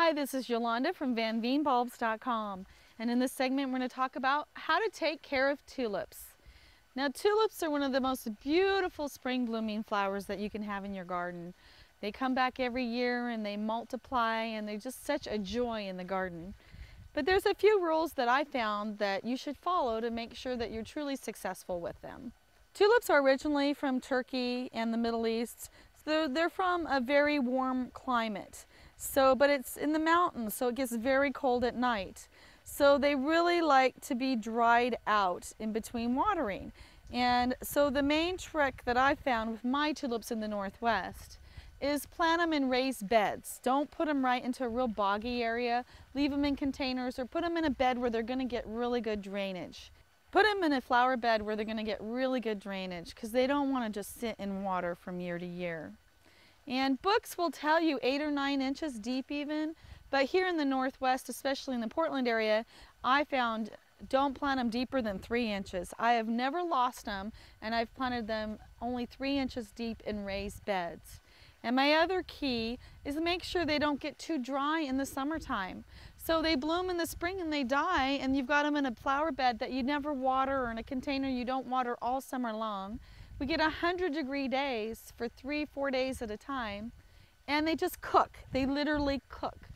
Hi, this is Yolanda from VanVeenBulbs.com, and in this segment we're going to talk about how to take care of tulips. Now, tulips are one of the most beautiful spring blooming flowers that you can have in your garden. They come back every year and they multiply, and they're just such a joy in the garden. But there's a few rules that I found that you should follow to make sure that you're truly successful with them. Tulips are originally from Turkey and the Middle East. So they're from a very warm climate. But it's in the mountains, so it gets very cold at night. So they really like to be dried out in between watering. And so the main trick that I found with my tulips in the Northwest is plant them in raised beds. Don't put them right into a real boggy area. Leave them in containers or put them in a bed where they're going to get really good drainage. Put them in a flower bed where they're going to get really good drainage because they don't want to just sit in water from year to year. And books will tell you 8 or 9 inches deep even, but here in the Northwest, especially in the Portland area, I found don't plant them deeper than 3 inches. I have never lost them, and I've planted them only 3 inches deep in raised beds. And my other key is to make sure they don't get too dry in the summertime. So they bloom in the spring and they die, and you've got them in a flower bed that you never water or in a container you don't water all summer long. We get 100-degree days for 3-4 days at a time, and they just cook. They literally cook.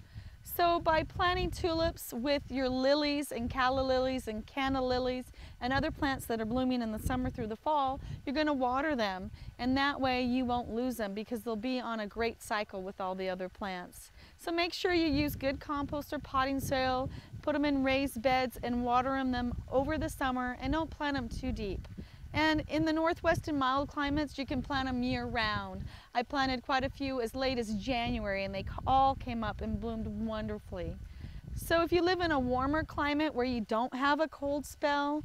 So by planting tulips with your lilies and calla lilies and canna lilies and other plants that are blooming in the summer through the fall, you're going to water them, and that way you won't lose them because they'll be on a great cycle with all the other plants. So make sure you use good compost or potting soil, put them in raised beds and water them over the summer, and don't plant them too deep. And in the Northwest and mild climates, you can plant them year-round. I planted quite a few as late as January, and they all came up and bloomed wonderfully. So if you live in a warmer climate where you don't have a cold spell,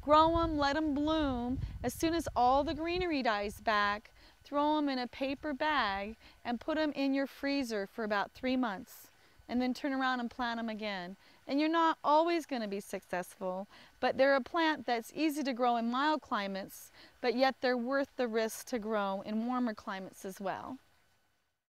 grow them, let them bloom. As soon as all the greenery dies back, throw them in a paper bag and put them in your freezer for about 3 months. And then turn around and plant them again. And you're not always going to be successful, but they're a plant that's easy to grow in mild climates, but yet they're worth the risk to grow in warmer climates as well.